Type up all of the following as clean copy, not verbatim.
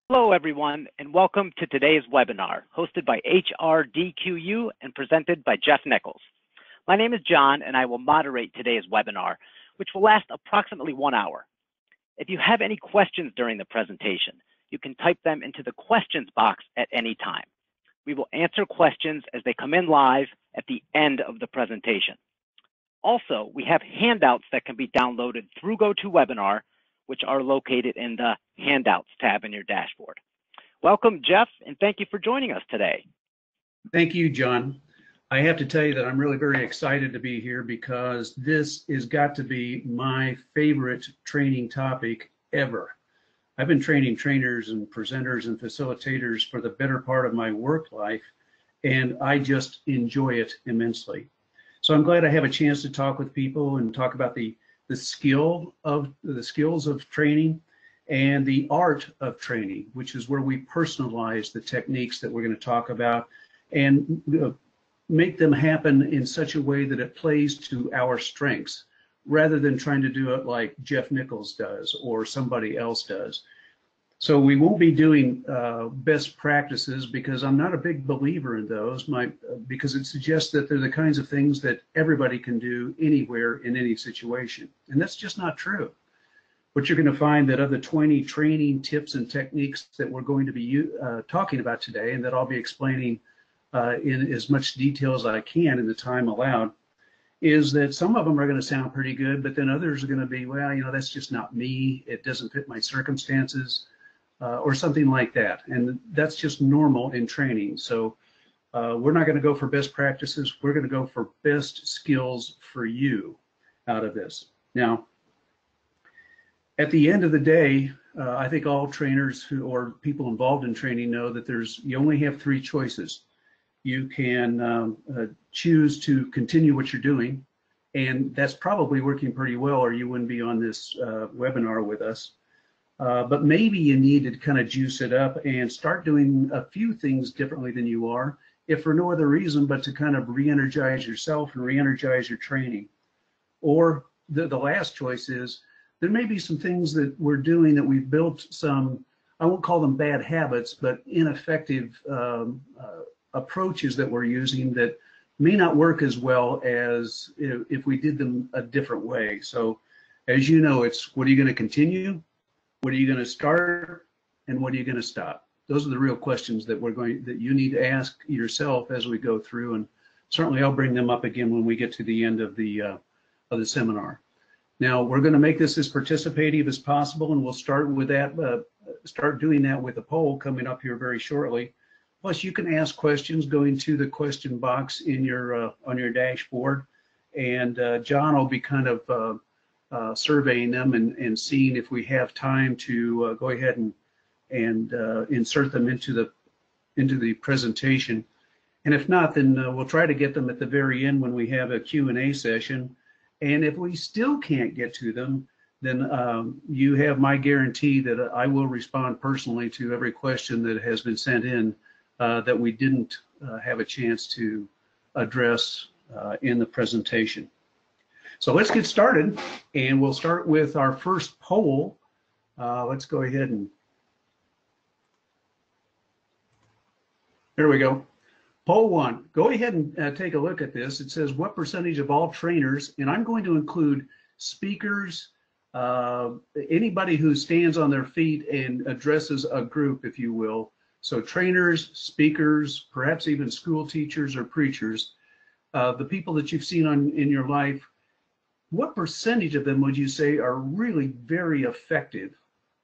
Hello, everyone, and welcome to today's webinar, hosted by HRDQ-U and presented by Jeff Nichols. My name is John, and I will moderate today's webinar, which will last approximately 1 hour. If you have any questions during the presentation, you can type them into the questions box at any time. We will answer questions as they come in live at the end of the presentation. Also, we have handouts that can be downloaded through GoToWebinar, which are located in the Handouts tab in your dashboard. Welcome, Jeff, and thank you for joining us today. Thank you, John. I have to tell you that I'm really very excited to be here because this has got to be my favorite training topic ever. I've been training trainers and presenters and facilitators for the better part of my work life, and I just enjoy it immensely. So I'm glad I have a chance to talk with people and talk about the skills of training and the art of training, which is where we personalize the techniques that we're going to talk about and make them happen in such a way that it plays to our strengths rather than trying to do it like Jeff Nichols does or somebody else does. So we won't be doing best practices because I'm not a big believer in those, because it suggests that they're the kinds of things that everybody can do anywhere in any situation. And that's just not true. What you're going to find that of the 20 training tips and techniques that we're going to be talking about today, and that I'll be explaining in as much detail as I can in the time allowed, is that some of them are going to sound pretty good, but then others are going to be, well, you know, that's just not me. It doesn't fit my circumstances. Or something like that, and that's just normal in training. So we're not going to go for best practices. We're going to go for best skills for you out of this. Now, at the end of the day, I think all trainers or people involved in training know that you only have 3 choices. You can choose to continue what you're doing, and that's probably working pretty well, or you wouldn't be on this webinar with us. But maybe you need to kind of juice it up and start doing a few things differently than you are, if for no other reason but to kind of re-energize yourself and re-energize your training. Or the last choice is there may be some things that we're doing that we've built some, I won't call them bad habits, but ineffective approaches that we're using that may not work as well as if we did them a different way. So as you know, it's what are you going to continue? What are you going to start, and what are you going to stop? Those are the real questions that you need to ask yourself as we go through, and certainly I'll bring them up again when we get to the end of the seminar. Now we're going to make this as participative as possible, and we'll start with that. Start doing that with a poll coming up here very shortly. Plus, you can ask questions going to the question box in your on your dashboard, and John will be kind of surveying them and seeing if we have time to go ahead and insert them into the presentation. And if not, then we'll try to get them at the very end when we have a Q&A session. And if we still can't get to them, then you have my guarantee that I will respond personally to every question that has been sent in that we didn't have a chance to address in the presentation. So let's get started, and we'll start with our first poll. Let's go ahead and, there we go. Poll 1, go ahead and take a look at this. It says, what percentage of all trainers, and I'm going to include speakers, anybody who stands on their feet and addresses a group, if you will. So trainers, speakers, perhaps even school teachers or preachers, the people that you've seen in your life. What percentage of them would you say are really very effective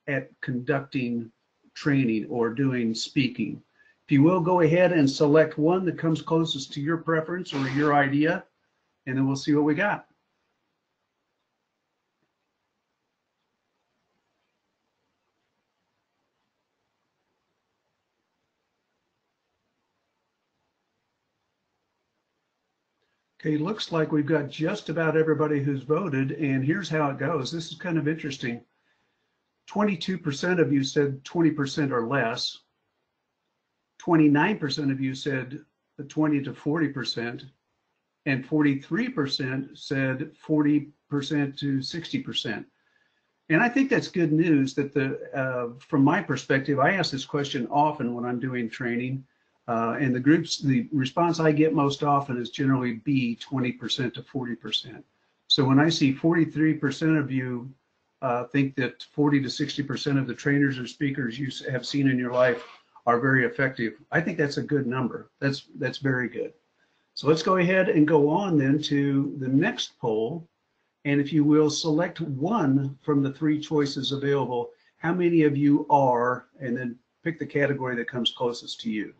at conducting training or doing speaking? If you will, go ahead and select one that comes closest to your preference or your idea, and then we'll see what we got. Okay, looks like we've got just about everybody who's voted, and here's how it goes. This is kind of interesting. 22% of you said 20% or less. 29% of you said 20 to 40%, and 43% said 40% to 60%. And I think that's good news that from my perspective, I ask this question often when I'm doing training, and the response I get most often is generally B, 20% to 40%. So when I see 43% of you think that 40 to 60% of the trainers or speakers you have seen in your life are very effective, I think that's a good number. That's very good. So let's go ahead and go on then to the next poll. And if you will, select one from the 3 choices available. How many of you are, and then pick the category that comes closest to you.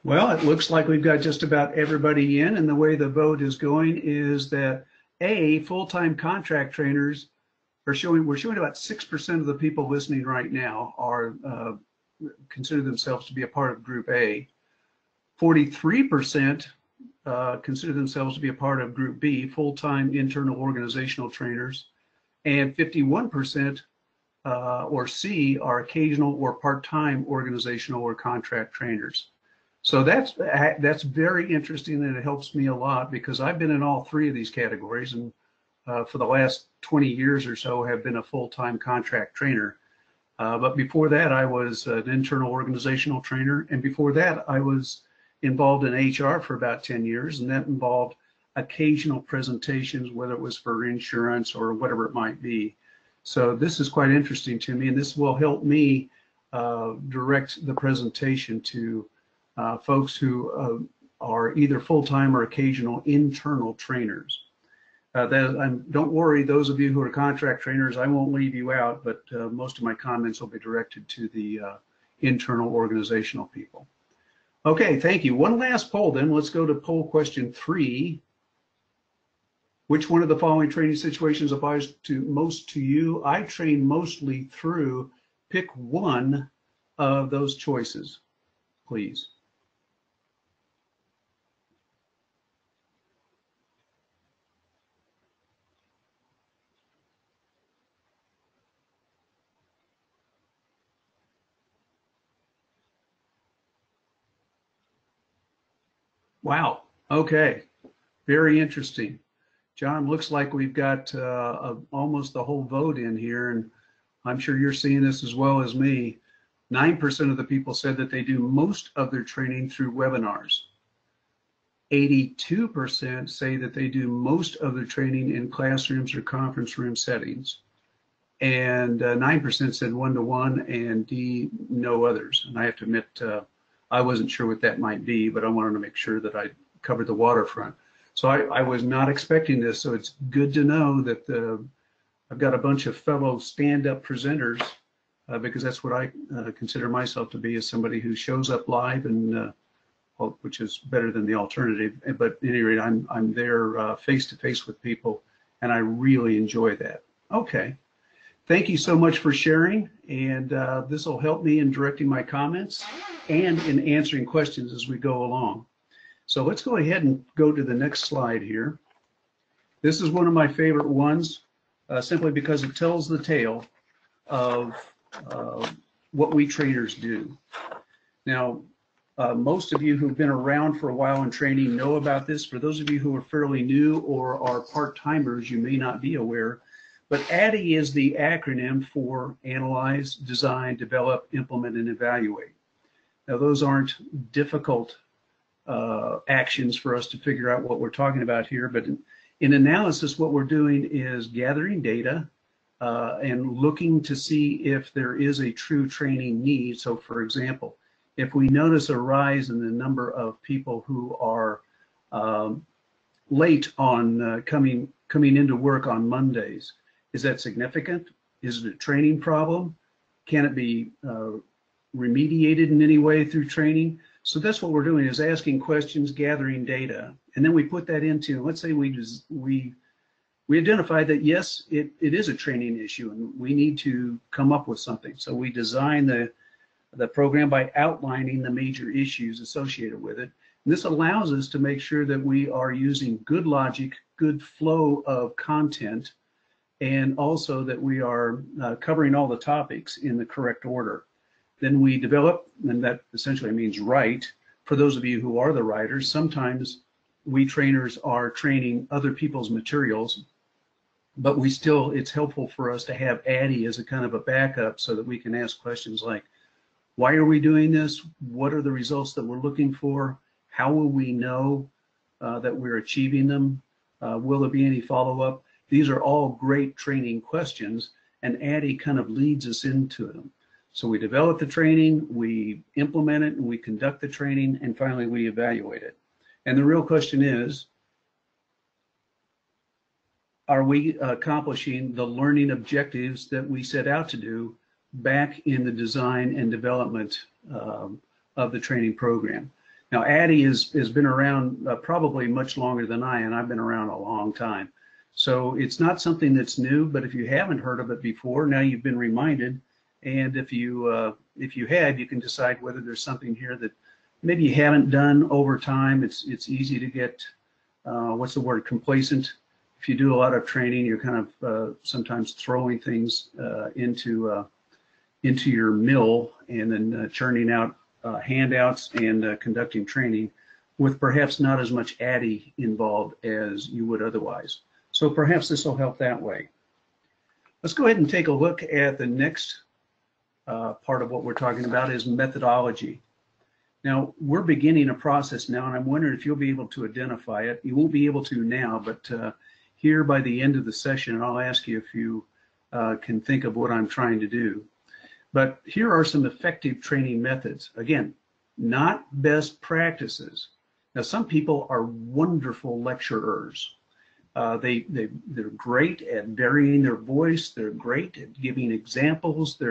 Well, it looks like we've got just about everybody in, and the way the vote is going is that A, full-time contract trainers are showing, we're showing about 6% of the people listening right now are consider themselves to be a part of Group A. 43% consider themselves to be a part of Group B, full-time internal organizational trainers, and 51% or C are occasional or part-time organizational or contract trainers. So that's very interesting, and it helps me a lot because I've been in all 3 of these categories, and for the last 20 years or so have been a full-time contract trainer. But before that, I was an internal organizational trainer, and before that, I was involved in HR for about 10 years, and that involved occasional presentations, whether it was for insurance or whatever it might be. So this is quite interesting to me, and this will help me direct the presentation to folks who are either full-time or occasional internal trainers. Don't worry, those of you who are contract trainers, I won't leave you out, but most of my comments will be directed to the internal organizational people. Okay, thank you. One last poll then. Let's go to poll question 3. Which one of the following training situations applies most to you? I train mostly through. Pick one of those choices, please. Wow. Okay. Very interesting. John, looks like we've got almost the whole vote in here, and I'm sure you're seeing this as well as me. 9% of the people said that they do most of their training through webinars. 82% say that they do most of their training in classrooms or conference room settings. And 9% said one-to-one, and D, no others. And I have to admit, I wasn't sure what that might be, but I wanted to make sure that I covered the waterfront. So I was not expecting this, so it's good to know that I've got a bunch of fellow stand-up presenters, because that's what I consider myself to be, as somebody who shows up live, and well, which is better than the alternative. But at any rate, I'm there face-to-face with people, and I really enjoy that. Okay. Thank you so much for sharing, and this will help me in directing my comments and in answering questions as we go along. So let's go ahead and go to the next slide here. This is one of my favorite ones, simply because it tells the tale of what we trainers do. Now, most of you who've been around for a while in training know about this. For those of you who are fairly new or are part-timers, you may not be aware. But Addy is the acronym for Analyze, Design, Develop, Implement, and Evaluate. Now, those aren't difficult actions for us to figure out what we're talking about here, but in analysis, what we're doing is gathering data and looking to see if there is a true training need. So, for example, if we notice a rise in the number of people who are late on coming into work on Mondays, is that significant? Is it a training problem? Can it be remediated in any way through training? So that's what we're doing, is asking questions, gathering data, and then we put that into, let's say we identify that yes, it is a training issue and we need to come up with something. So we design the program by outlining the major issues associated with it. And this allows us to make sure that we are using good logic, good flow of content, and also that we are covering all the topics in the correct order. Then we develop, and that essentially means write. For those of you who are the writers, sometimes we trainers are training other people's materials, but it's helpful for us to have Addy as a kind of a backup so that we can ask questions like, why are we doing this? What are the results that we're looking for? How will we know that we're achieving them? Will there be any follow-up? These are all great training questions, and Addy kind of leads us into them. So we develop the training, we implement it, and we conduct the training, and finally we evaluate it. And the real question is, are we accomplishing the learning objectives that we set out to do back in the design and development of the training program? Now, Addy has been around probably much longer than and I've been around a long time. So it's not something that's new, but if you haven't heard of it before, now you've been reminded. And if you have, you can decide whether there's something here that maybe you haven't done over time. It's easy to get, what's the word, complacent. If you do a lot of training, you're kind of sometimes throwing things into your mill and then churning out handouts and conducting training with perhaps not as much Addy involved as you would otherwise. So perhaps this will help that way. Let's go ahead and take a look at the next part of what we're talking about is methodology. Now, we're beginning a process now, and I'm wondering if you'll be able to identify it. You won't be able to now, but here by the end of the session, I'll ask you if you can think of what I'm trying to do. But here are some effective training methods. Again, not best practices. Now, some people are wonderful lecturers. They're great at varying their voice. They're great at giving examples.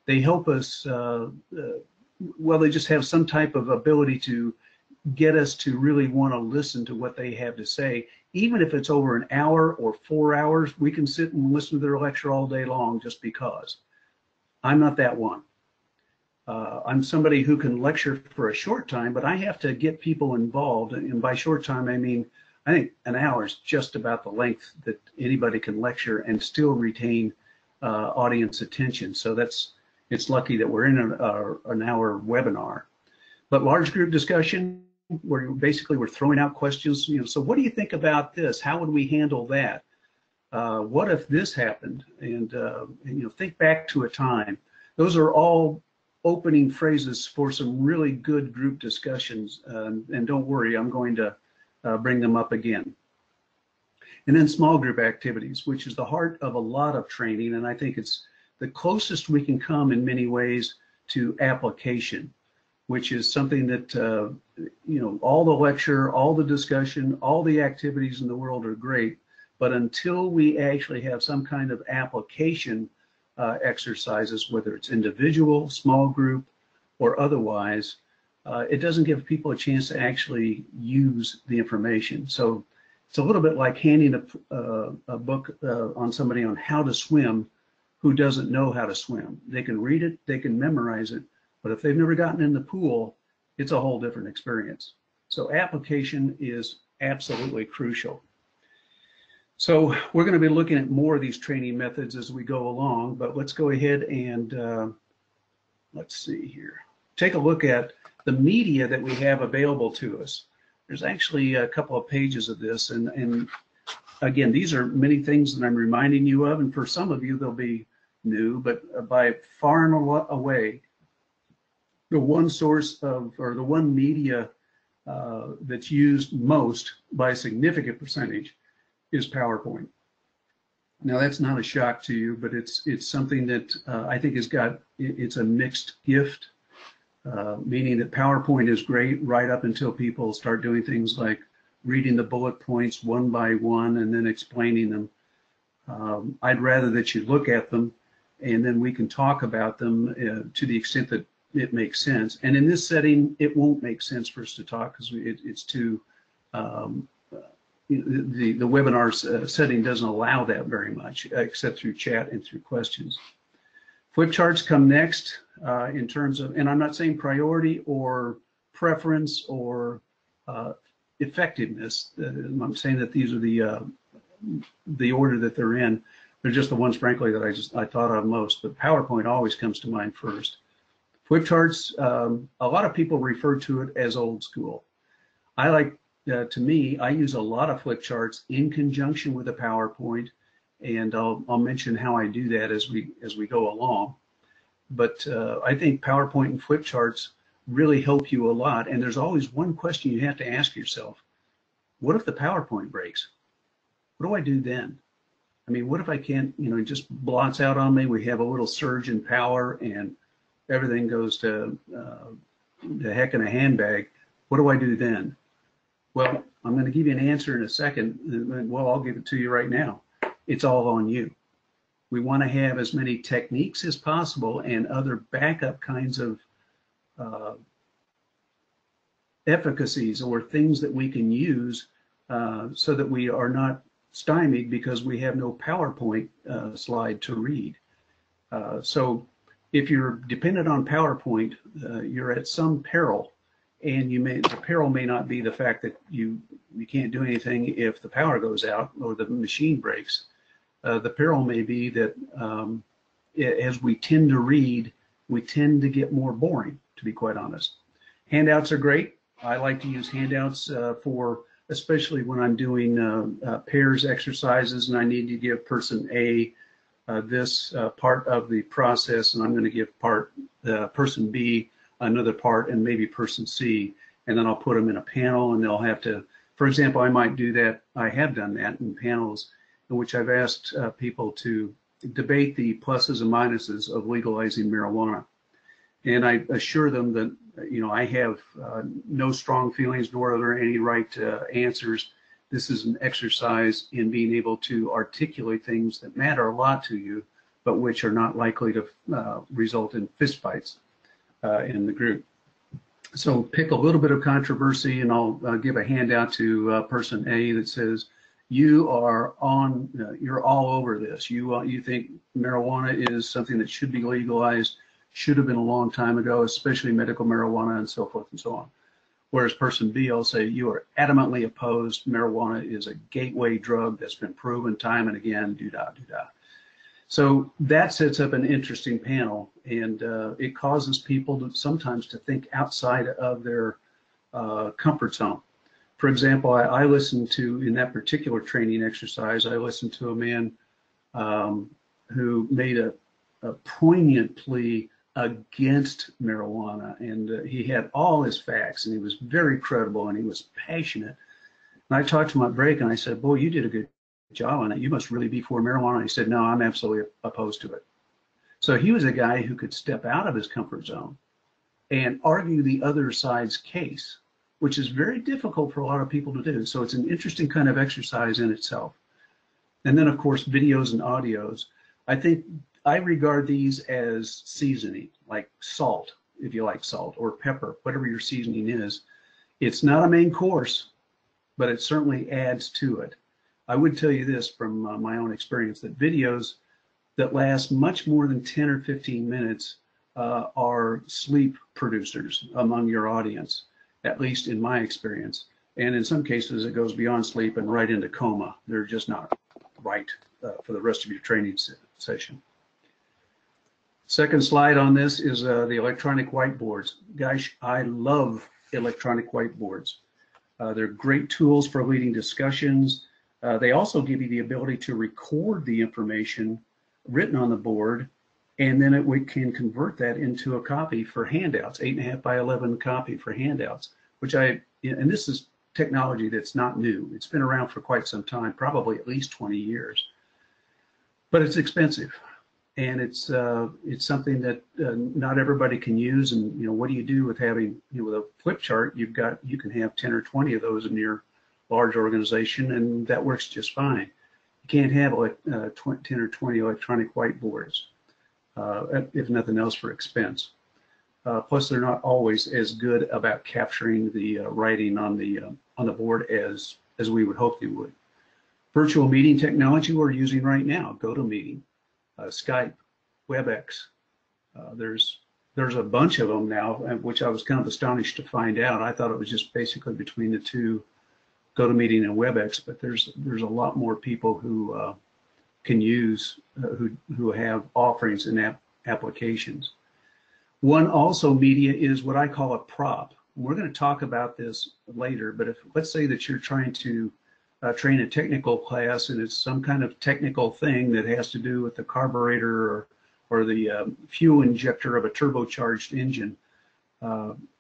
They help us, well, they just have some type of ability to get us to really want to listen to what they have to say. Even if it's over an hour or 4 hours, we can sit and listen to their lecture all day long just because. I'm not that one. I'm somebody who can lecture for a short time, but I have to get people involved. And by short time, I mean, I think an hour is just about the length that anybody can lecture and still retain audience attention. So it's lucky that we're in an hour webinar. But large group discussion, where basically we're throwing out questions, so what do you think about this? How would we handle that? What if this happened? And think back to a time. Those are all opening phrases for some really good group discussions. And don't worry, I'm going to bring them up again. And then small group activities, which is the heart of a lot of training. And I think it's the closest we can come in many ways to application, which is something that, all the lecture, all the discussion, all the activities in the world are great. But until we actually have some kind of application exercises, whether it's individual, small group, or otherwise, it doesn't give people a chance to actually use the information. So it's a little bit like handing a book on somebody on how to swim who doesn't know how to swim. They can read it, they can memorize it, but if they've never gotten in the pool, it's a whole different experience. So application is absolutely crucial. So we're going to be looking at more of these training methods as we go along, but let's go ahead and let's see here. Take a look at the media that we have available to us. There's actually a couple of pages of this, and again, these are many things that I'm reminding you of, and for some of you they'll be new, but by far and away, the one source of, or the one media that's used most by a significant percentage is PowerPoint. Now that's not a shock to you, but it's something that I think it's a mixed gift, meaning that PowerPoint is great right up until people start doing things like reading the bullet points one by one and then explaining them. I'd rather that you look at them and then we can talk about them to the extent that it makes sense. And in this setting, it won't make sense for us to talk because it's too, the webinar setting doesn't allow that very much, except through chat and through questions. Flip charts come next in terms of, and I'm not saying priority or preference or effectiveness. I'm saying that these are the order that they're in. They're just the ones, frankly, that I thought of most. But PowerPoint always comes to mind first. Flip charts, a lot of people refer to it as old school. I like, to me, I use a lot of flip charts in conjunction with a PowerPoint, and I'll mention how I do that as we go along. But I think PowerPoint and flip charts really help you a lot. And there's always one question you have to ask yourself: what if the PowerPoint breaks? What do I do then? I mean, what if I can't, it just blots out on me? We have a little surge in power and everything goes to the heck in a handbag. What do I do then? Well, I'm going to give you an answer in a second. Well, I'll give it to you right now. It's all on you. We want to have as many techniques as possible and other backup kinds of efficacies or things that we can use so that we are not stymied because we have no PowerPoint slide to read. So if you're dependent on PowerPoint, you're at some peril, and the peril may not be the fact that you can't do anything if the power goes out or the machine breaks. The peril may be that as we tend to read, we tend to get more boring, to be quite honest. Handouts are great. I like to use handouts especially when I'm doing pairs exercises and I need to give person A this part of the process, and I'm going to give person B another part, and maybe person C, and then I'll put them in a panel, and they'll have to, for example, I might do that. I have done that in panels in which I've asked people to debate the pluses and minuses of legalizing marijuana. And I assure them that, I have no strong feelings, nor are there any right answers. This is an exercise in being able to articulate things that matter a lot to you, but which are not likely to result in fistfights in the group. So pick a little bit of controversy, and I'll give a handout to person A that says, you're all over this. You think marijuana is something that should be legalized, should have been a long time ago, especially medical marijuana and so forth and so on. Whereas person B will say, you are adamantly opposed. Marijuana is a gateway drug that's been proven time and again, do-da. So that sets up an interesting panel, and it causes people sometimes to think outside of their comfort zone. For example, I listened to, in that particular training exercise, I listened to a man who made a poignant plea against marijuana, and he had all his facts, and he was very credible, and he was passionate. And I talked to him at break, and I said, boy, you did a good job on it. You must really be for marijuana. And he said, no, I'm absolutely opposed to it. So he was a guy who could step out of his comfort zone and argue the other side's case, which is very difficult for a lot of people to do. So it's an interesting kind of exercise in itself. And then, of course, videos and audios. I regard these as seasoning, like salt, if you like salt, or pepper, whatever your seasoning is. It's not a main course, but it certainly adds to it. I would tell you this from my own experience, that videos that last much more than 10 or 15 minutes are sleep producers among your audience, at least in my experience. And in some cases, it goes beyond sleep and right into coma. They're just not right for the rest of your training session. Second slide on this is the electronic whiteboards. Gosh, I love electronic whiteboards. They're great tools for leading discussions. They also give you the ability to record the information written on the board, and then we can convert that into a copy for handouts, 8.5 by 11 copy for handouts, and this is technology that's not new. It's been around for quite some time, probably at least 20 years, but it's expensive. And it's something that not everybody can use. And what do you do with having with a flip chart? You can have 10 or 20 of those in your large organization, and that works just fine. You can't have 10 or 20 electronic whiteboards, if nothing else, for expense. Plus, they're not always as good about capturing the writing on the board as we would hope they would. Virtual meeting technology we're using right now, GoToMeeting, Skype, WebEx. There's there's a bunch of them now, which I was kind of astonished to find out. I thought it was just basically between the two, GoToMeeting and WebEx, but there's a lot more people who can use, who have offerings and applications. One also media is what I call a prop. We're going to talk about this later, but if let's say that you're trying to train a technical class and it's some kind of technical thing that has to do with the carburetor or the fuel injector of a turbocharged engine,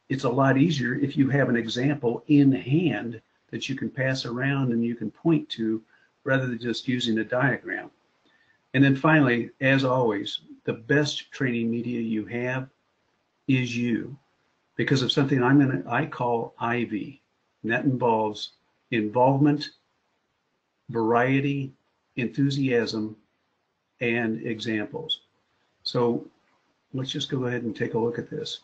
it's a lot easier if you have an example in hand that you can pass around and you can point to rather than just using a diagram. And then finally, as always, the best training media you have is you, because of something I call IV, and that involves involvement, variety, enthusiasm, and examples. So let's just go ahead and take a look at this.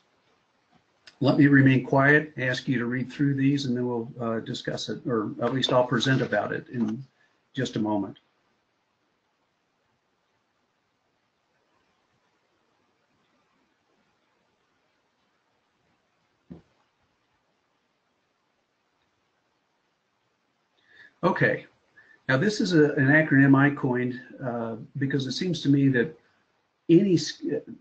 Let me remain quiet, ask you to read through these, and then we'll discuss it, or at least I'll present about it in just a moment. Okay, now this is an acronym I coined because it seems to me that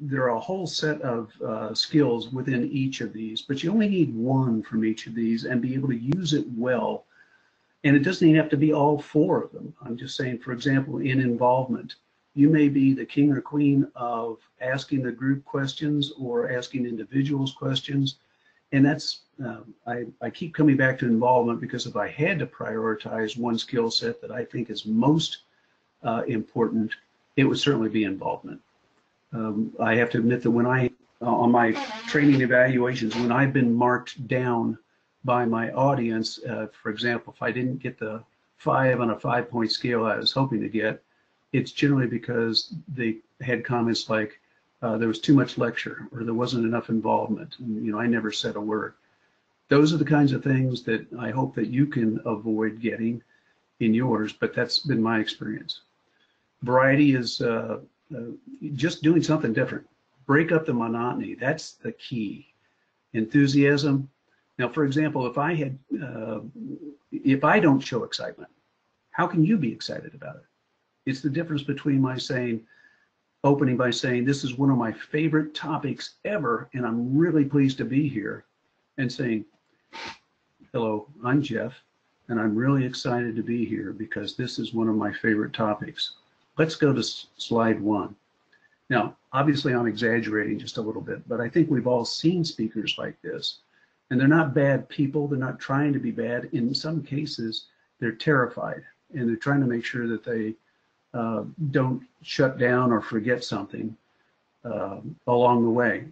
there are a whole set of skills within each of these, but you only need one from each of these and be able to use it well. And it doesn't even have to be all four of them. I'm just saying, for example, in involvement, you may be the king or queen of asking the group questions or asking individuals questions. And that's, I keep coming back to involvement because if I had to prioritize one skill set that I think is most important, it would certainly be involvement. I have to admit that when on my training evaluations, when I've been marked down by my audience, for example, if I didn't get the 5 on a 5-point scale I was hoping to get, it's generally because they had comments like, there was too much lecture or there wasn't enough involvement. And, you know, I never said a word. Those are the kinds of things that I hope that you can avoid getting in yours, but that's been my experience. Variety is just doing something different. Break up the monotony. That's the key. Enthusiasm. Now, for example, if I don't show excitement, how can you be excited about it? It's the difference between my opening by saying, this is one of my favorite topics ever, and I'm really pleased to be here, and saying, hello, I'm Jeff, and I'm really excited to be here because this is one of my favorite topics. Let's go to slide 1. Now, obviously I'm exaggerating just a little bit, but I think we've all seen speakers like this, and they're not bad people. They're not trying to be bad. In some cases, they're terrified, and they're trying to make sure that they don't shut down or forget something along the way.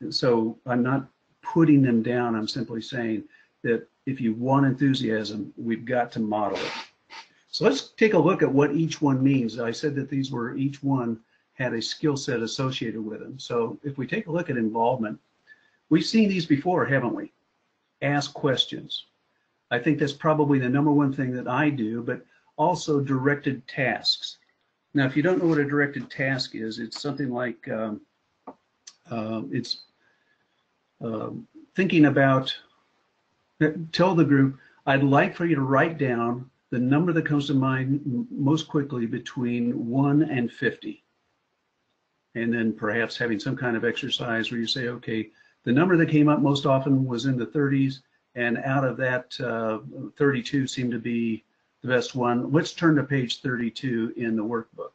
So I'm not putting them down. I'm simply saying that if you want enthusiasm, we've got to model it. So let's take a look at what each one means. I said that these were, each one had a skill set associated with them. So if we take a look at involvement, we've seen these before, haven't we? Ask questions. I think that's probably the #1 thing that I do, but also directed tasks. Now, if you don't know what a directed task is, it's something like thinking about, tell the group, I'd like for you to write down the number that comes to mind most quickly between 1 and 50. And then perhaps having some kind of exercise where you say, okay, the number that came up most often was in the 30s, and out of that, 32 seemed to be the best one. Let's turn to page 32 in the workbook.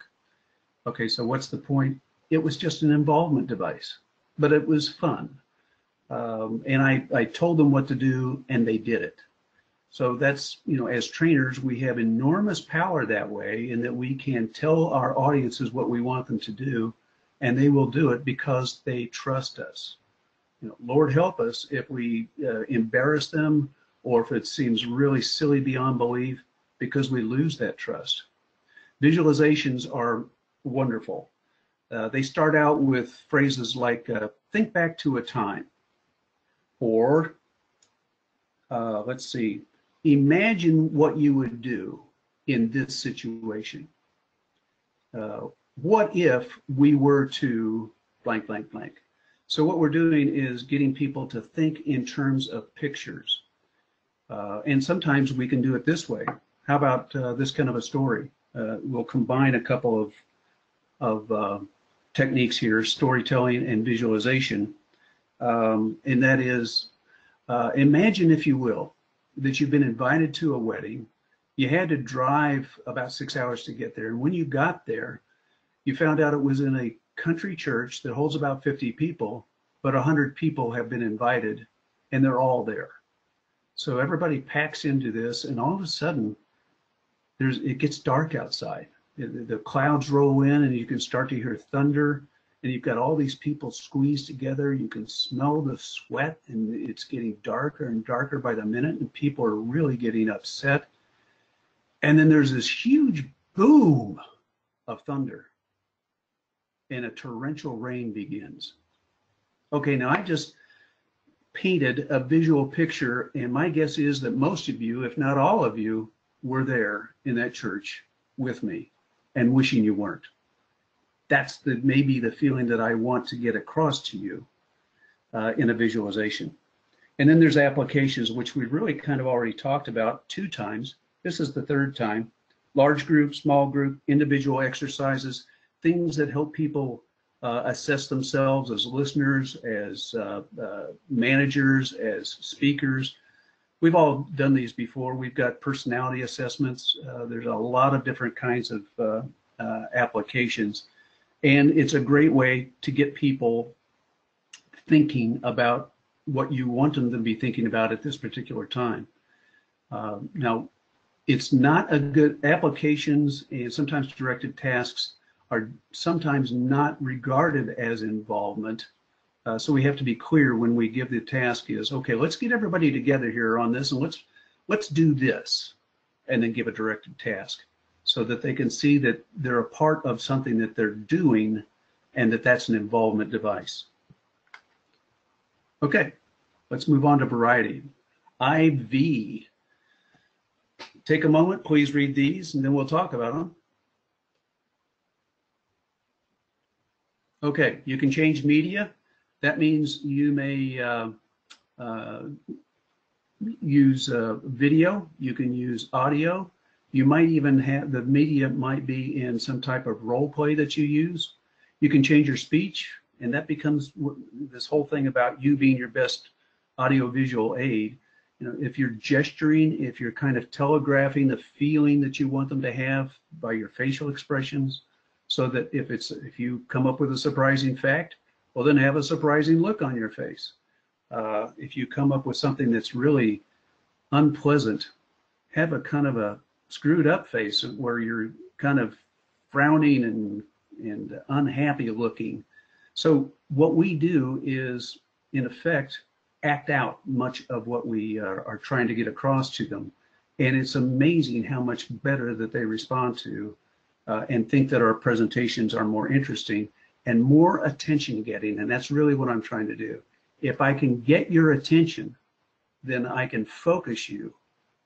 Okay, so what's the point? It was just an involvement device, but it was fun. And I told them what to do, and they did it. So that's, you know, as trainers, we have enormous power that way, in that we can tell our audiences what we want them to do, and they will do it because they trust us. You know, Lord help us if we embarrass them, or if it seems really silly beyond belief, because we lose that trust. Visualizations are wonderful. They start out with phrases like, think back to a time, or let's see, imagine what you would do in this situation. What if we were to blank, blank, blank? So what we're doing is getting people to think in terms of pictures. And sometimes we can do it this way. How about this kind of a story? We'll combine a couple of techniques here, storytelling and visualization. And that is, imagine, if you will, that you've been invited to a wedding. You had to drive about 6 hours to get there. And when you got there, you found out it was in a country church that holds about 50 people, but 100 people have been invited, and they're all there. So everybody packs into this, and all of a sudden, it gets dark outside. The clouds roll in, and you can start to hear thunder, and you've got all these people squeezed together. You can smell the sweat, and it's getting darker and darker by the minute, and people are really getting upset. And then there's this huge boom of thunder, and a torrential rain begins. Okay, now I just painted a visual picture, and my guess is that most of you, if not all of you, were there in that church with me and wishing you weren't. That's maybe the feeling that I want to get across to you in a visualization. And then there's applications, which we've really kind of already talked about 2 times. This is the 3rd time. Large group, small group, individual exercises, things that help people assess themselves as listeners, as managers, as speakers. We've all done these before. We've got personality assessments. There's a lot of different kinds of applications. And it's a great way to get people thinking about what you want them to be thinking about at this particular time. Now, it's not a good applications, and sometimes directed tasks are sometimes not regarded as involvement. So we have to be clear when we give the task is, okay, let's get everybody together here on this, and let's do this, and then give a directed task so that they can see that they're a part of something that they're doing and that that's an involvement device. Okay, let's move on to variety. IV. Take a moment, please read these, and then we'll talk about them. Okay, you can change media. That means you may use video, you can use audio. You might even have, the media might be in some type of role play that you use. You can change your speech, and that becomes this whole thing about you being your best audio-visual aid. You know, if you're gesturing, if you're kind of telegraphing the feeling that you want them to have by your facial expressions, so that if you come up with a surprising fact, well, then have a surprising look on your face. If you come up with something that's really unpleasant, have a kind of a screwed up face where you're kind of frowning and unhappy looking. So what we do is, in effect, act out much of what we are trying to get across to them. And it's amazing how much better that they respond to and think that our presentations are more interesting and more attention getting. And that's really what I'm trying to do. If I can get your attention, then I can focus you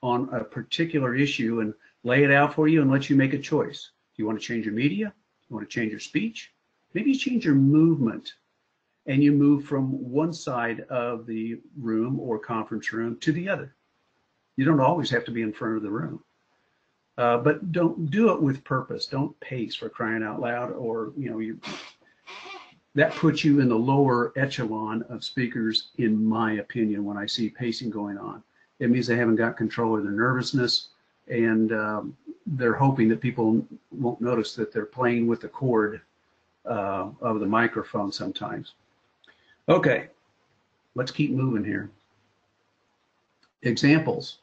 on a particular issue and lay it out for you and let you make a choice. Do you want to change your media? Do you want to change your speech? Maybe you change your movement and you move from one side of the room or conference room to the other. You don't always have to be in front of the room. But don't do it with purpose. Don't pace, for crying out loud, or that puts you in the lower echelon of speakers, in my opinion, when I see pacing going on. It means they haven't got control of their nervousness, and they're hoping that people won't notice that they're playing with the cord of the microphone sometimes. Okay, let's keep moving here. Examples.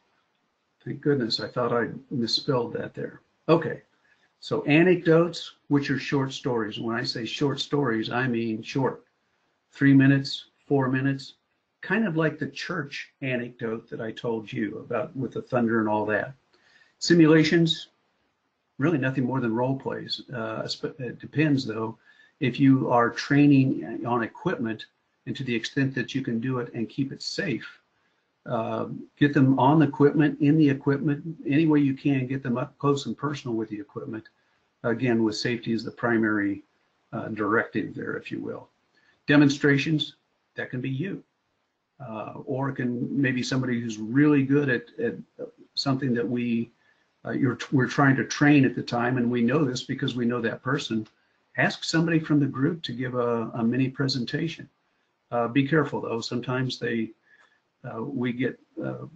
Thank goodness, I thought I misspelled that there. Okay, so anecdotes, which are short stories. When I say short stories, I mean short. 3 minutes, 4 minutes, kind of like the church anecdote that I told you about with the thunder and all that. Simulations, really nothing more than role plays. It depends, though. If you are training on equipment, and to the extent that you can do it and keep it safe, get them on the equipment, in the equipment, any way you can, get them up close and personal with the equipment. Again, with safety as the primary directive there, if you will. Demonstrations, that can be you. Or it can maybe somebody who's really good at something that we're trying to train at the time, and we know this because we know that person. Ask somebody from the group to give a mini presentation. Be careful though, sometimes we get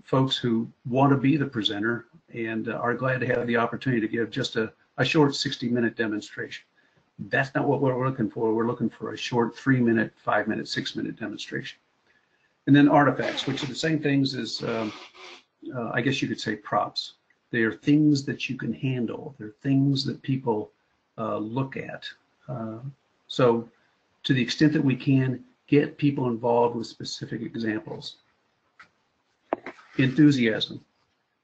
folks who want to be the presenter and are glad to have the opportunity to give just a short 60-minute demonstration. That's not what we're looking for. We're looking for a short 3-minute, 5-minute, 6-minute demonstration. And then artifacts, which are the same things as, I guess you could say, props. They are things that you can handle. They're things that people look at. So to the extent that we can, get people involved with specific examples. Enthusiasm.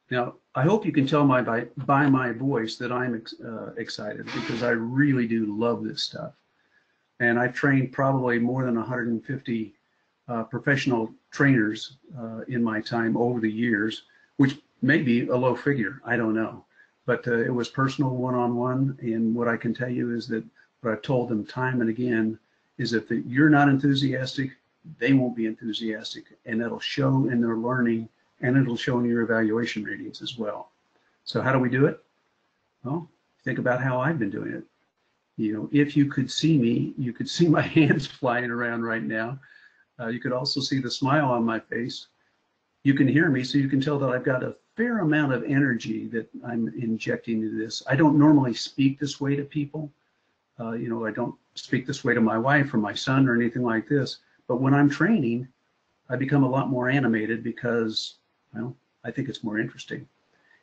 Now, I hope you can tell by my voice that I'm excited, because I really do love this stuff. And I've trained probably more than 150 professional trainers in my time over the years, which may be a low figure, I don't know. But it was personal one-on-one, and what I can tell you is that what I've told them time and again is if you're not enthusiastic, they won't be enthusiastic, and that'll show in their learning, and it'll show in your evaluation ratings as well. So how do we do it? Well, think about how I've been doing it. You know, if you could see me, you could see my hands flying around right now. You could also see the smile on my face. You can hear me, so you can tell that I've got a fair amount of energy that I'm injecting into this. I don't normally speak this way to people. You know, I don't speak this way to my wife or my son or anything like this. But when I'm training, I become a lot more animated because, well, I think it's more interesting.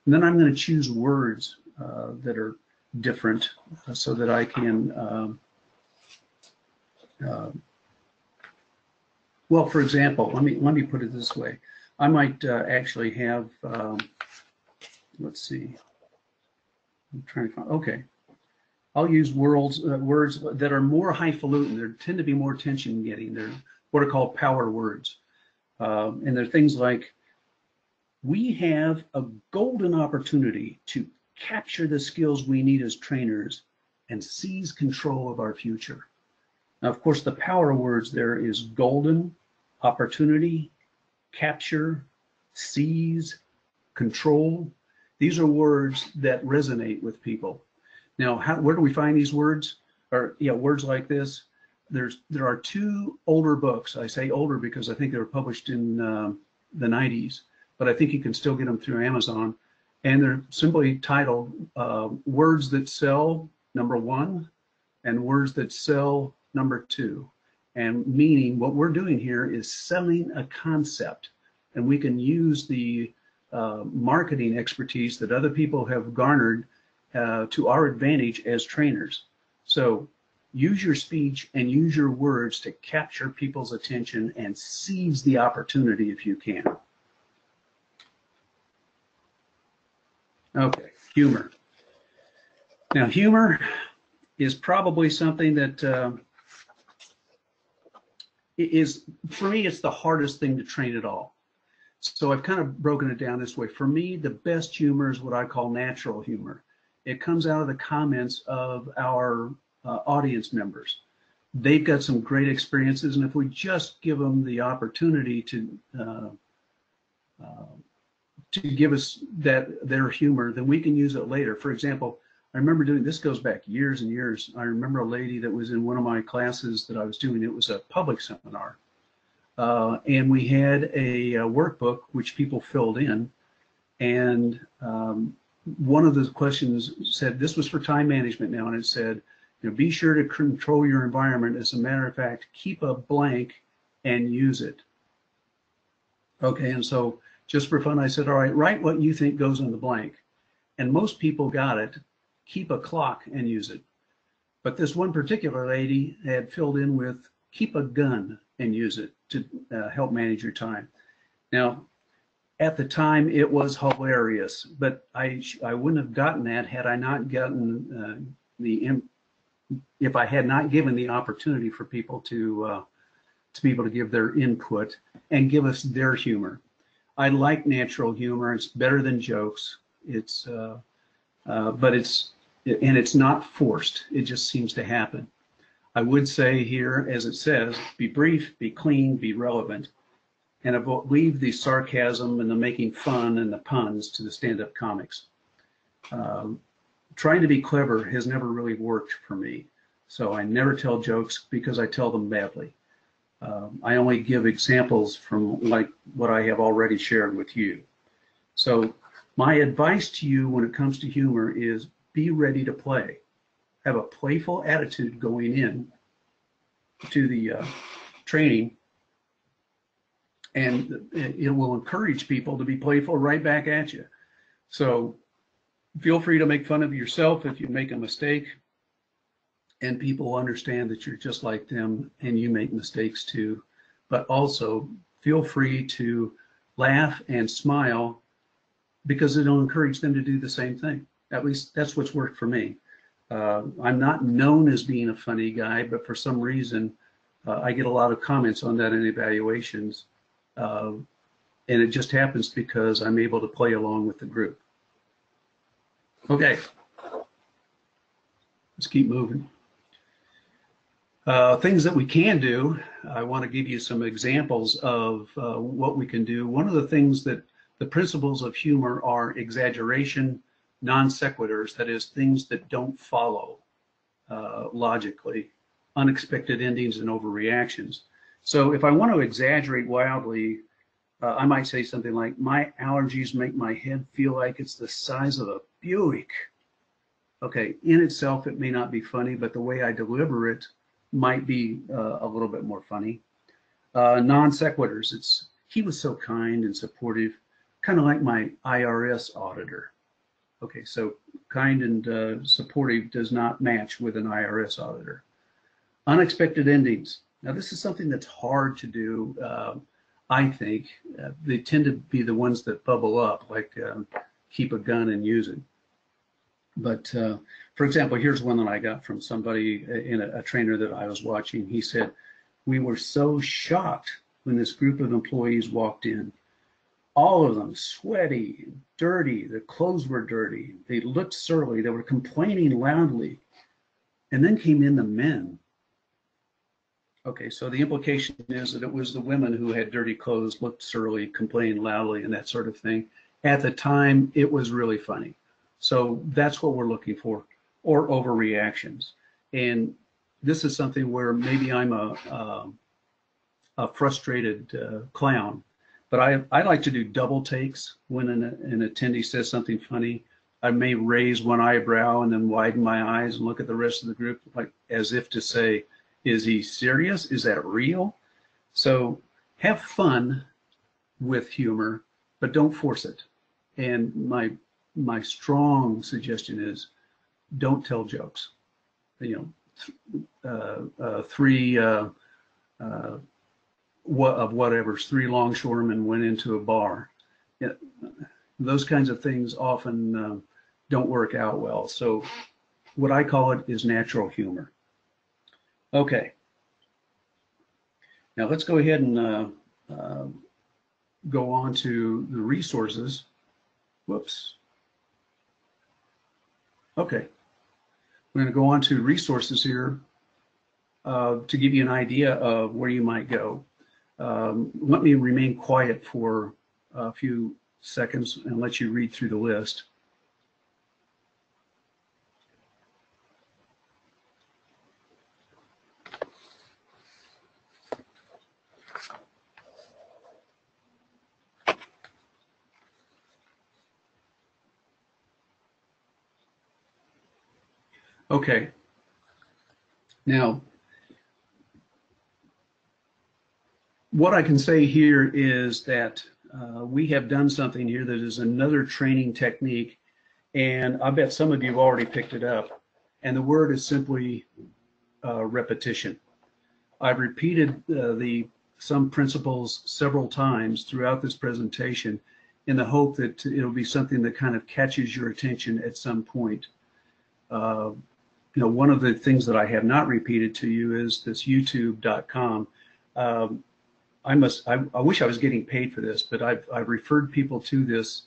And then I'm going to choose words that are different so that I can, well, for example, let me put it this way. I might actually have, let's see, I'm trying to find, okay. I'll use words that are more highfalutin. They tend to be more attention-getting. They're what are called power words. And they're things like, we have a golden opportunity to capture the skills we need as trainers and seize control of our future. Now, of course, the power words there is golden, opportunity, capture, seize, control. These are words that resonate with people. Now, where do we find these words? Or words like this? There are 2 older books. I say older because I think they were published in the 90s, but I think you can still get them through Amazon. And they're simply titled Words That Sell, #1, and Words That Sell, #2. And meaning what we're doing here is selling a concept, and we can use the marketing expertise that other people have garnered to our advantage as trainers. So use your speech and use your words to capture people's attention and seize the opportunity if you can. Okay, humor. Now, humor is probably something that is, for me, it's the hardest thing to train at all. So I've kind of broken it down this way. For me, the best humor is what I call natural humor. It comes out of the comments of our audience members. They've got some great experiences, and if we just give them the opportunity to give us their humor, then we can use it later. For example, I remember doing, this goes back years and years. I remember a lady that was in one of my classes that I was doing. It was a public seminar. And we had a workbook which people filled in. And one of the questions said, this was for time management now, and it said, be sure to control your environment. As a matter of fact, keep a blank and use it. Okay, and so just for fun, I said, all right, write what you think goes in the blank. And most people got it. Keep a clock and use it. But this one particular lady had filled in with keep a gun and use it to help manage your time. Now, at the time, it was hilarious, but I wouldn't have gotten that had I not gotten if I had not given the opportunity for people to be able to give their input and give us their humor. I like natural humor. It's better than jokes. But it's not forced. It just seems to happen. I would say here, as it says, be brief, be clean, be relevant, and leave the sarcasm and the making fun and the puns to the stand-up comics. Trying to be clever has never really worked for me. So I never tell jokes because I tell them badly. I only give examples from like what I have already shared with you. So my advice to you when it comes to humor is be ready to play. Have a playful attitude going in to the training, and it will encourage people to be playful right back at you. So feel free to make fun of yourself if you make a mistake, and people understand that you're just like them and you make mistakes too. But also feel free to laugh and smile because it'll encourage them to do the same thing. At least that's what's worked for me. I'm not known as being a funny guy, but for some reason, I get a lot of comments on that in evaluations. And it just happens because I'm able to play along with the group. Okay, let's keep moving. Things that we can do, I want to give you some examples of what we can do. One of the things that the principles of humor are exaggeration, non sequiturs, that is, things that don't follow logically, unexpected endings and overreactions. So if I want to exaggerate wildly, I might say something like, my allergies make my head feel like it's the size of a Buick. Okay, in itself, it may not be funny, but the way I deliver it might be a little bit more funny. Non sequiturs, it's, he was so kind and supportive, kind of like my IRS auditor. Okay, so kind and supportive does not match with an IRS auditor. Unexpected endings. Now, this is something that's hard to do, I think. They tend to be the ones that bubble up, like keep a gun and use it. But for example, here's one that I got from somebody in a trainer that I was watching. He said, we were so shocked when this group of employees walked in. All of them sweaty, dirty, their clothes were dirty, they looked surly, they were complaining loudly. And then came in the men. Okay, so the implication is that it was the women who had dirty clothes, looked surly, complained loudly, and that sort of thing. At the time, it was really funny. So that's what we're looking for, or overreactions. And this is something where maybe I'm a frustrated clown, but I like to do double takes when an attendee says something funny. I may raise one eyebrow and then widen my eyes and look at the rest of the group, like as if to say, is he serious? Is that real? So have fun with humor, but don't force it. And my strong suggestion is don't tell jokes. You know, three longshoremen went into a bar. Yeah, those kinds of things often don't work out well. So what I call it is natural humor. Okay. Now let's go ahead and go on to the resources. Whoops. Okay. We're going to go on to resources here to give you an idea of where you might go. Let me remain quiet for a few seconds and let you read through the list. Okay. Now, what I can say here is that we have done something here that is another training technique, and I bet some of you have already picked it up, and the word is simply repetition. I've repeated some principles several times throughout this presentation in the hope that it'll be something that kind of catches your attention at some point. You know, one of the things that I have not repeated to you is this youtube.com. I wish I was getting paid for this, but I've referred people to this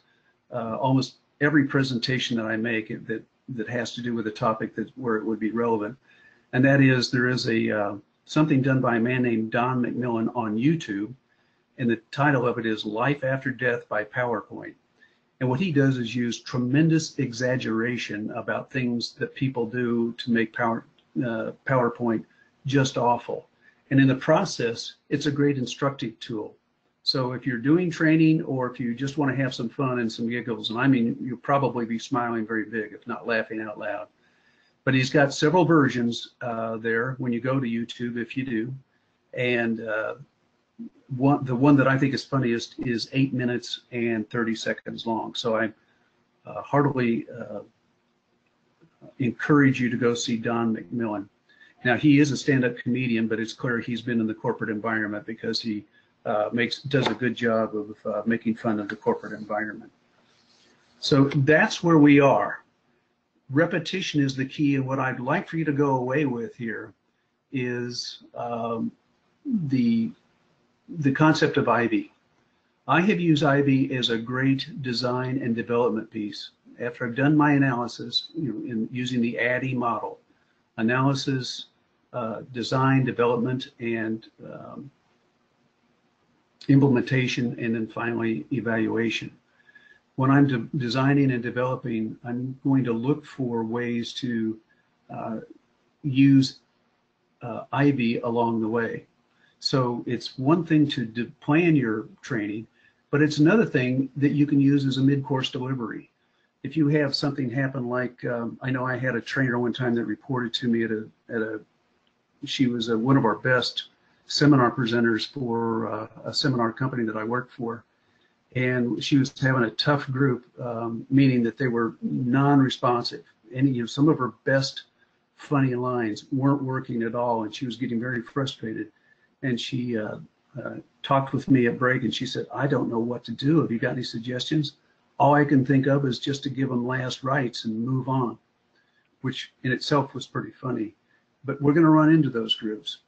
almost every presentation that I make that has to do with a topic where it would be relevant. and that is there is a something done by a man named Don McMillan on YouTube, and the title of it is Life After Death by PowerPoint. And what he does is use tremendous exaggeration about things that people do to make PowerPoint just awful. And in the process, it's a great instructive tool. So if you're doing training, or if you just want to have some fun and some giggles, and I mean, you'll probably be smiling very big, if not laughing out loud. But he's got several versions there when you go to YouTube, if you do. And the one that I think is funniest is 8 minutes and 30 seconds long. So I heartily encourage you to go see Don McMillan. Now, he is a stand-up comedian, but it's clear he's been in the corporate environment because he does a good job of making fun of the corporate environment. So that's where we are. Repetition is the key, and what I'd like for you to go away with here is the concept of Ivy. I have used Ivy as a great design and development piece. After I've done my analysis, in using the Addy model, analysis, design, development, and implementation, and then finally evaluation. When I'm designing and developing, I'm going to look for ways to use Ivy along the way. So it's one thing to plan your training, but it's another thing that you can use as a mid-course delivery. If you have something happen like, I know I had a trainer one time that reported to me she was one of our best seminar presenters for a seminar company that I worked for. And she was having a tough group, meaning that they were non-responsive. And some of her best funny lines weren't working at all, and she was getting very frustrated. And she talked with me at break, and she said, I don't know what to do. Have you got any suggestions? All I can think of is just to give them last rites and move on, which in itself was pretty funny. But we're going to run into those groups.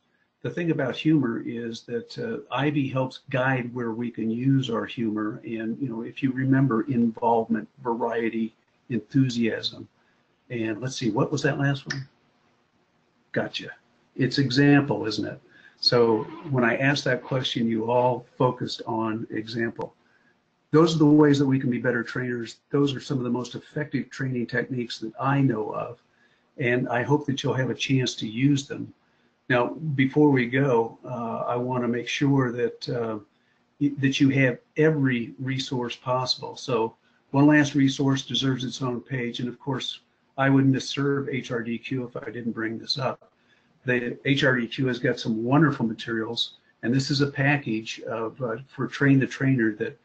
The thing about humor is that Ivy helps guide where we can use our humor. And, if you remember, involvement, variety, enthusiasm. And let's see, what was that last one? Gotcha. It's example, isn't it? So when I asked that question, you all focused on example. Those are the ways that we can be better trainers. Those are some of the most effective training techniques that I know of. And I hope that you'll have a chance to use them. Now, before we go, I want to make sure that you have every resource possible. So one last resource deserves its own page. And of course, I would misserve HRDQ if I didn't bring this up. The HRDQ has got some wonderful materials, and this is a package of for Train the Trainer that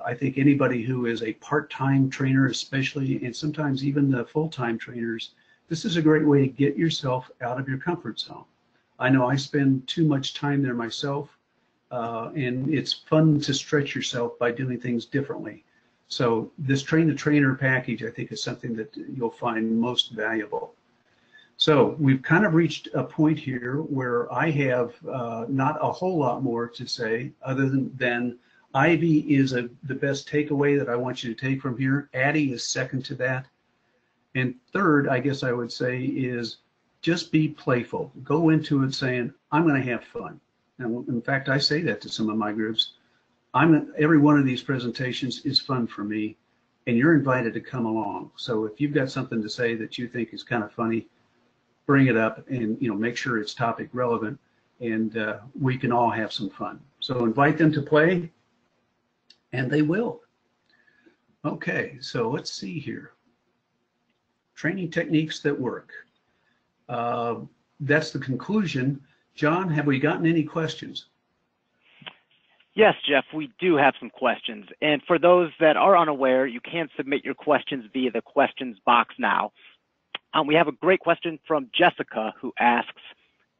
I think anybody who is a part-time trainer, especially, and sometimes even the full-time trainers, this is a great way to get yourself out of your comfort zone. I know I spend too much time there myself, and it's fun to stretch yourself by doing things differently. So this Train the Trainer package, I think, is something that you'll find most valuable. So we've kind of reached a point here where I have not a whole lot more to say other than Ivy is the best takeaway that I want you to take from here. Addy is second to that. And third, I guess I would say, is just be playful. Go into it saying, I'm going to have fun. And in fact, I say that to some of my groups. Every one of these presentations is fun for me, and you're invited to come along. So if you've got something to say that you think is kind of funny, bring it up and make sure it's topic relevant, and we can all have some fun. So invite them to play, and they will. Okay, so let's see here. Training techniques that work. That's the conclusion. John, have we gotten any questions? Yes, Jeff, we do have some questions. And for those that are unaware, you can submit your questions via the questions box now. We have a great question from Jessica, who asks,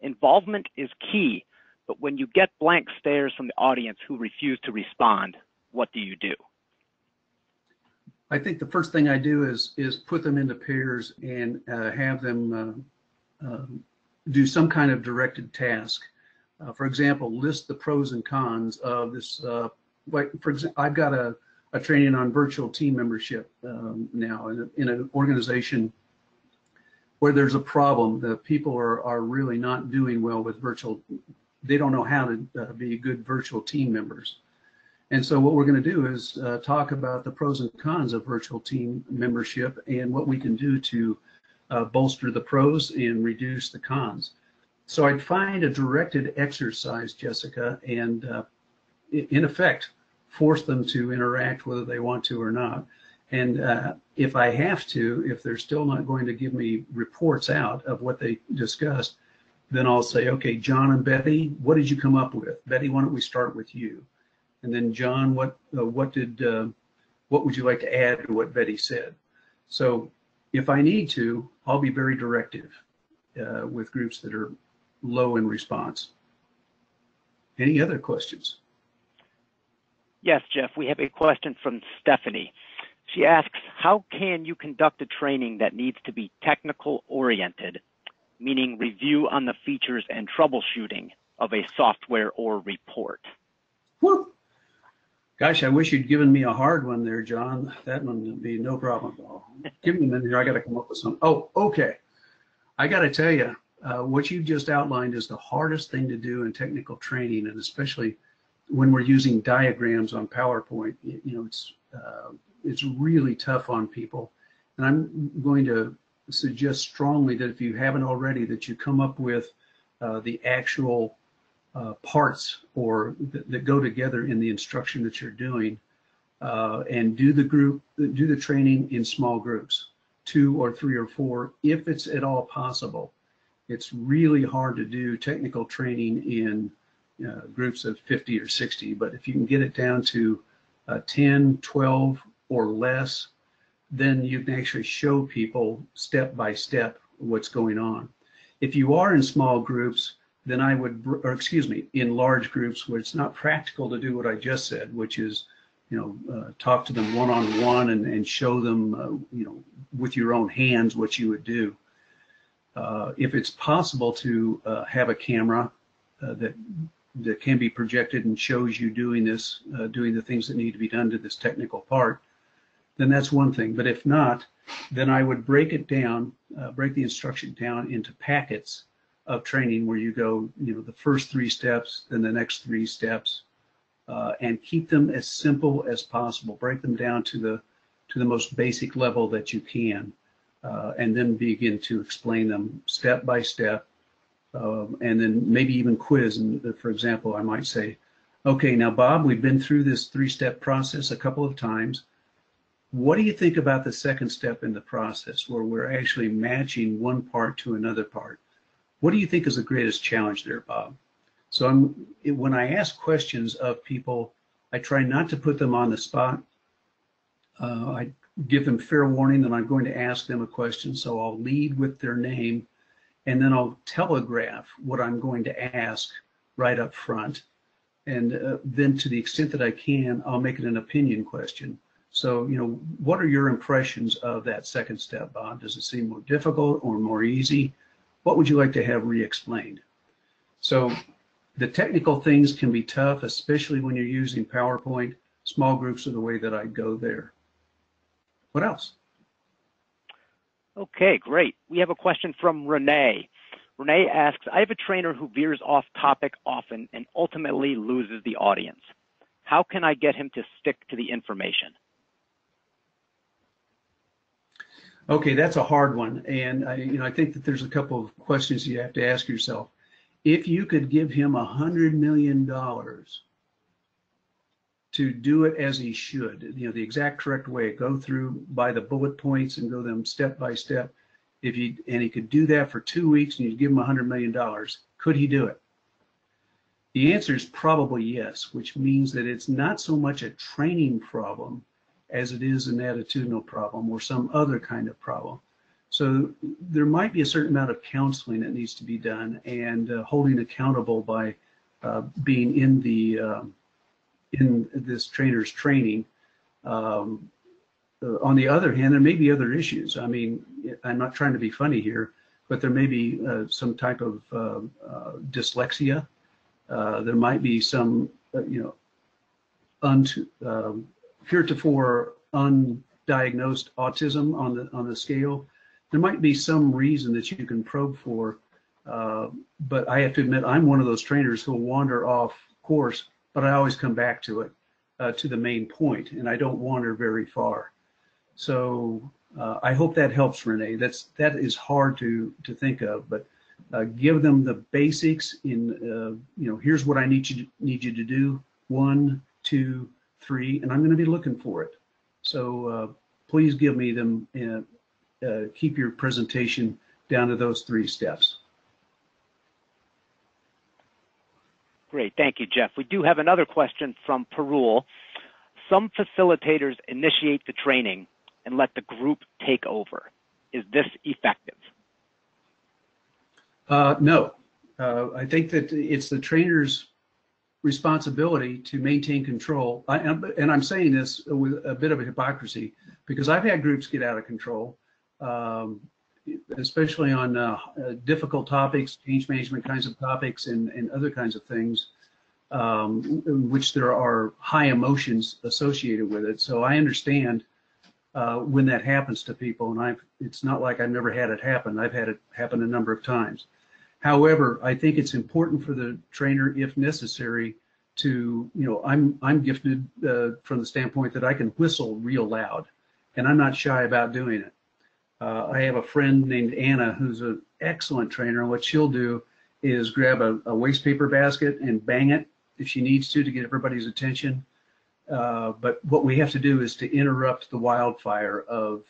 involvement is key, but when you get blank stares from the audience who refuse to respond, what do you do? I think the first thing I do is put them into pairs and have them do some kind of directed task. For example, list the pros and cons of this. Like, for example, I've got a training on virtual team membership now in an organization where there's a problem, the people are really not doing well with virtual. They don't know how to be good virtual team members. And so what we're going to do is talk about the pros and cons of virtual team membership and what we can do to bolster the pros and reduce the cons. So I'd find a directed exercise, Jessica, and in effect, force them to interact whether they want to or not. And if I have to, if they're still not going to give me reports out of what they discussed, then I'll say, okay, John and Betty, what did you come up with? Betty, why don't we start with you? And then John, what would you like to add to what Betty said? So if I need to, I'll be very directive with groups that are low in response. Any other questions? Yes, Jeff, we have a question from Stephanie. She asks, how can you conduct a training that needs to be technical oriented, meaning review on the features and troubleshooting of a software or report? Whoop. Gosh, I wish you'd given me a hard one there, John. That one would be no problem at all. Give me a minute here. I got to come up with some. Oh, okay. I got to tell you, what you just outlined is the hardest thing to do in technical training, and especially when we're using diagrams on PowerPoint. You know, it's really tough on people. And I'm going to suggest strongly that if you haven't already, that you come up with the actual parts or that go together in the instruction that you're doing, and do the training in small groups, 2 or 3 or 4, if it's at all possible. It's really hard to do technical training in groups of 50 or 60, but if you can get it down to 10, 12 or less, then you can actually show people step by step what's going on. If you are in small groups, then I would, or excuse me, in large groups where it's not practical to do what I just said, which is, talk to them one-on-one and show them, with your own hands what you would do. If it's possible to have a camera that can be projected and shows you doing this, doing the things that need to be done to this technical part, then that's one thing. But if not, then I would break it down, break the instruction down into packets of training where you go, the first 3 steps, then the next 3 steps, and keep them as simple as possible. Break them down to the most basic level that you can, and then begin to explain them step by step, and then maybe even quiz. And for example, I might say, okay, now Bob, we've been through this 3-step process a couple of times. What do you think about the second step in the process where we're actually matching one part to another part? What do you think is the greatest challenge there, Bob? So when I ask questions of people, I try not to put them on the spot. I give them fair warning that I'm going to ask them a question. So I'll lead with their name, and then I'll telegraph what I'm going to ask right up front. And then to the extent that I can, I'll make it an opinion question. So, what are your impressions of that second step, Bob? Does it seem more difficult or more easy? What would you like to have re-explained? So the technical things can be tough, especially when you're using PowerPoint. Small groups are the way that I'd go there. What else? Okay, great. We have a question from Renee. Renee asks, I have a trainer who veers off topic often and ultimately loses the audience. How can I get him to stick to the information? Okay, that's a hard one, and I think that there's a couple of questions you have to ask yourself. If you could give him $100 million to do it as he should, the exact correct way, go through by the bullet points and go them step by step. And he could do that for 2 weeks, and you give him $100 million, could he do it? The answer is probably yes, which means that it's not so much a training problem as it is an attitudinal problem or some other kind of problem. So there might be a certain amount of counseling that needs to be done, and holding accountable by being in this trainer's training. On the other hand, there may be other issues. I mean, I'm not trying to be funny here, but there may be some type of dyslexia. There might be some, heretofore undiagnosed autism on the scale. there might be some reason that you can probe for, but I have to admit I'm one of those trainers who will wander off course, but I always come back to it, to the main point, and I don't wander very far. So I hope that helps, Renee. That is hard to think of, but give them the basics in, here's what I need you to do, 1, 2, 3, and I'm going to be looking for it. So please give me them, keep your presentation down to those 3 steps. Great, thank you, Jeff. We do have another question from Perul. Some facilitators initiate the training and let the group take over. Is this effective? No. I think that it's the trainer's responsibility to maintain control. And I'm saying this with a bit of a hypocrisy, because I've had groups get out of control, especially on difficult topics, change management kinds of topics, and other kinds of things, in which there are high emotions associated with it. So I understand when that happens to people, and it's not like I've never had it happen. I've had it happen a number of times. However, I think it's important for the trainer, if necessary, to, I'm gifted from the standpoint that I can whistle real loud, and I'm not shy about doing it. I have a friend named Anna who's an excellent trainer, and what she'll do is grab a waste paper basket and bang it if she needs to get everybody's attention. But what we have to do is to interrupt the wildfire of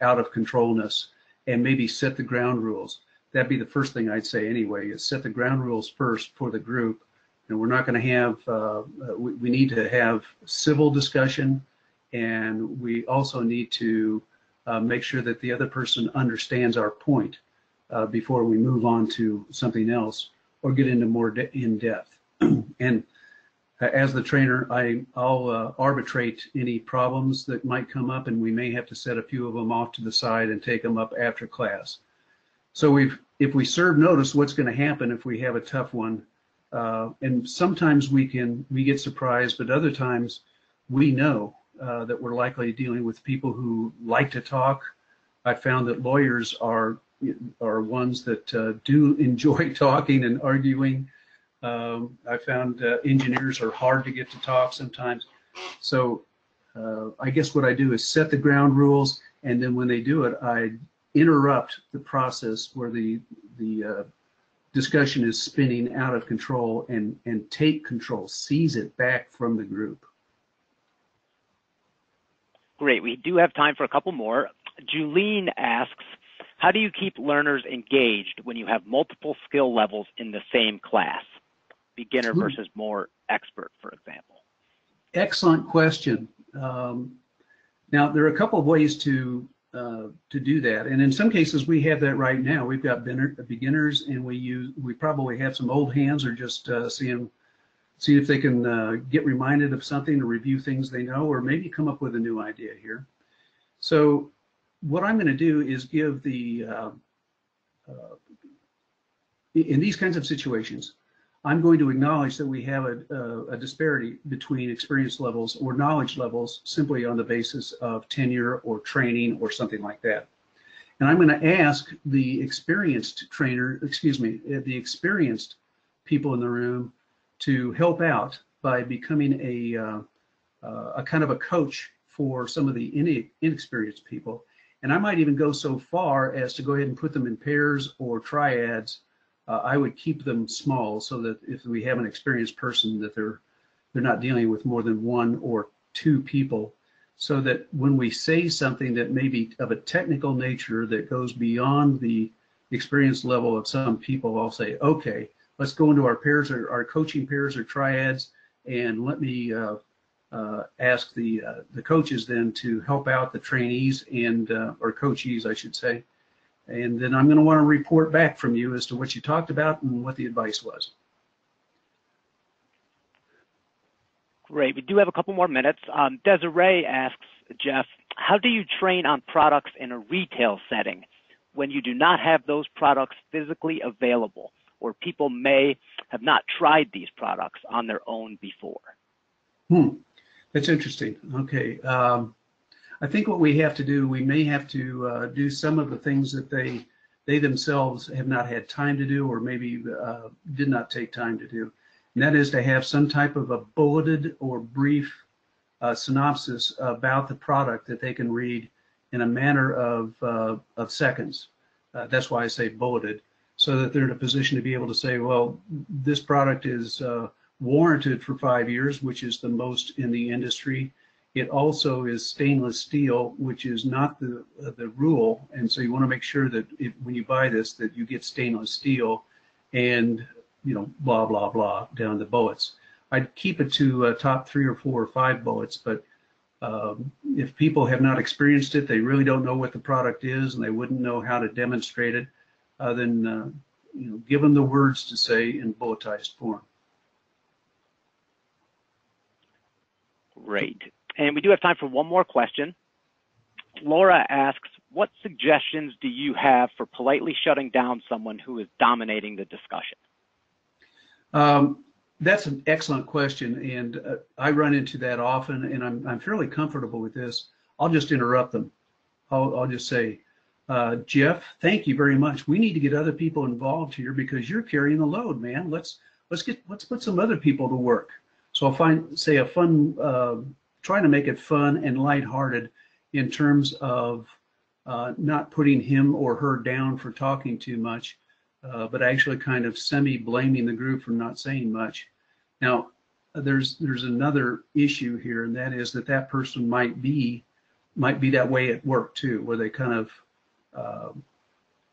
out of controlness and maybe set the ground rules. That'd be the first thing I'd say anyway, is set the ground rules first for the group. And we're not going to have, we need to have civil discussion, and we also need to make sure that the other person understands our point before we move on to something else or get into more in depth. And as the trainer, I'll arbitrate any problems that might come up, and we may have to set a few of them off to the side and take them up after class. So if we serve notice, what's going to happen if we have a tough one? And sometimes we get surprised, but other times we know that we're likely dealing with people who like to talk. I found that lawyers are ones that do enjoy talking and arguing. I found engineers are hard to get to talk sometimes. So I guess what I do is set the ground rules, and then when they do it, I interrupt the process where the discussion is spinning out of control and take control, seize it back from the group. Great, we do have time for a couple more. Julene asks, how do you keep learners engaged when you have multiple skill levels in the same class? Beginner versus more expert, for example. Excellent question. Now, there are a couple of ways to do that, and in some cases we have that right now. We've got beginners, and we probably have some old hands, or just see if they can get reminded of something or review things they know, or maybe come up with a new idea here. So what I'm going to do is give in these kinds of situations, I'm going to acknowledge that we have a disparity between experience levels or knowledge levels simply on the basis of tenure or training or something like that. And I'm going to ask the experienced the experienced people in the room to help out by becoming a kind of a coach for some of the inexperienced people. And I might even go so far as to go ahead and put them in pairs or triads. I would keep them small so that if we have an experienced person, that they're not dealing with more than 1 or 2 people, so that when we say something that may be of a technical nature that goes beyond the experience level of some people, I'll say, okay, let's go into our pairs, or our coaching pairs or triads, and let me ask the coaches then to help out the trainees and or coachees, I should say. And then I'm going to want to report back from you as to what you talked about and what the advice was. Great. We do have a couple more minutes. Desiree asks, Jeff, how do you train on products in a retail setting when you do not have those products physically available, or people may have not tried these products on their own before? That's interesting. Okay. I think what we have to do, we may have to do some of the things that they themselves have not had time to do, or maybe did not take time to do. And that is to have some type of a bulleted or brief synopsis about the product that they can read in a manner of seconds. That's why I say bulleted, so that they're in a position to be able to say, well, this product is warranted for 5 years, which is the most in the industry. It also is stainless steel, which is not the rule, and so you want to make sure that when you buy this, that you get stainless steel, and blah blah blah down the bullets. I'd keep it to top 3 or 4 or 5 bullets, but if people have not experienced it, they really don't know what the product is, and they wouldn't know how to demonstrate it, then give them the words to say in bulletized form. Great. And we do have time for one more question. Laura asks, what suggestions do you have for politely shutting down someone who is dominating the discussion? That's an excellent question, and I run into that often, and I'm fairly comfortable with this. I'll just interrupt them. I'll just say, Jeff, thank you very much. We need to get other people involved here because you're carrying the load, man. Let's put some other people to work. So I'll try to make it fun and lighthearted in terms of not putting him or her down for talking too much, but actually kind of semi-blaming the group for not saying much. Now, there's another issue here, and that is that person might be that way at work too, where they kind of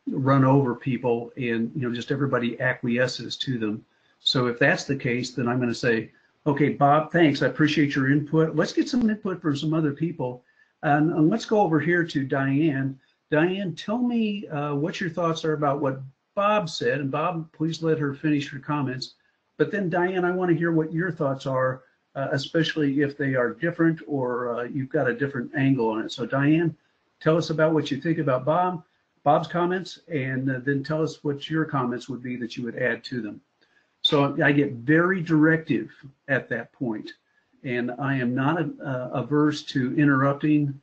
run over people, and just everybody acquiesces to them. So if that's the case, then I'm going to say, okay, Bob, thanks. I appreciate your input. Let's get some input from some other people. And let's go over here to Diane. Diane, tell me what your thoughts are about what Bob said. And Bob, please let her finish her comments. But then, Diane, I want to hear what your thoughts are, especially if they are different or you've got a different angle on it. So, Diane, tell us about what you think about Bob's comments, and then tell us what your comments would be that you would add to them. So I get very directive at that point, and I am not averse to interrupting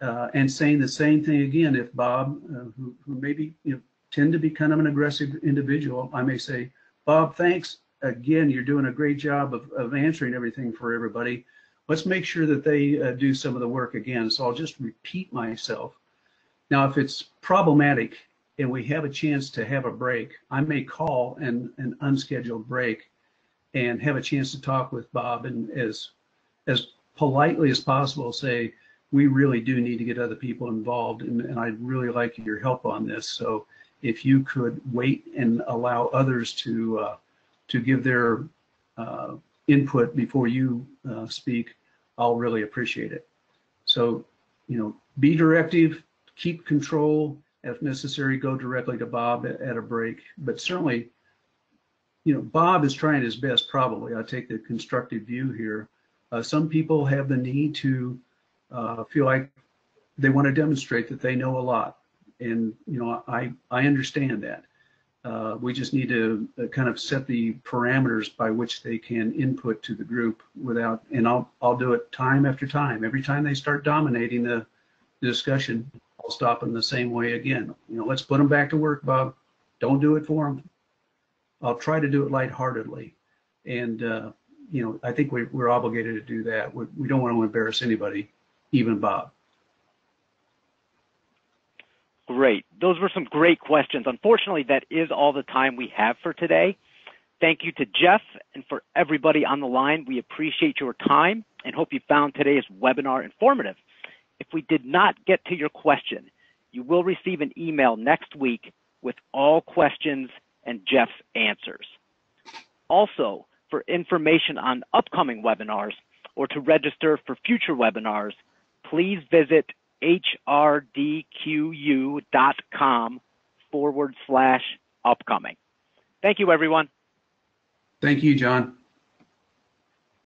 and saying the same thing again. If Bob, who maybe tend to be kind of an aggressive individual, I may say, Bob, thanks again. You're doing a great job of answering everything for everybody. Let's make sure that they do some of the work again. So I'll just repeat myself. Now, if it's problematic and we have a chance to have a break, I may call an unscheduled break and have a chance to talk with Bob, and as politely as possible say, we really do need to get other people involved, and I'd really like your help on this. So if you could wait and allow others to give their input before you speak, I'll really appreciate it. So, be directive, keep control. If necessary, go directly to Bob at a break. But certainly, Bob is trying his best, probably. I take the constructive view here. Some people have the need to feel like they want to demonstrate that they know a lot. And, I understand that. We just need to kind of set the parameters by which they can input to the group without, and I'll do it time after time. Every time they start dominating the discussion, I'll stop them the same way again. Let's put them back to work, Bob. Don't do it for them. I'll try to do it lightheartedly. And, I think we're obligated to do that. We don't want to embarrass anybody, even Bob. Great. Those were some great questions. Unfortunately, that is all the time we have for today. Thank you to Jeff, and for everybody on the line. We appreciate your time and hope you found today's webinar informative. If we did not get to your question, you will receive an email next week with all questions and Jeff's answers. Also, for information on upcoming webinars or to register for future webinars, please visit HRDQ-U.com/upcoming. Thank you, everyone. Thank you, John.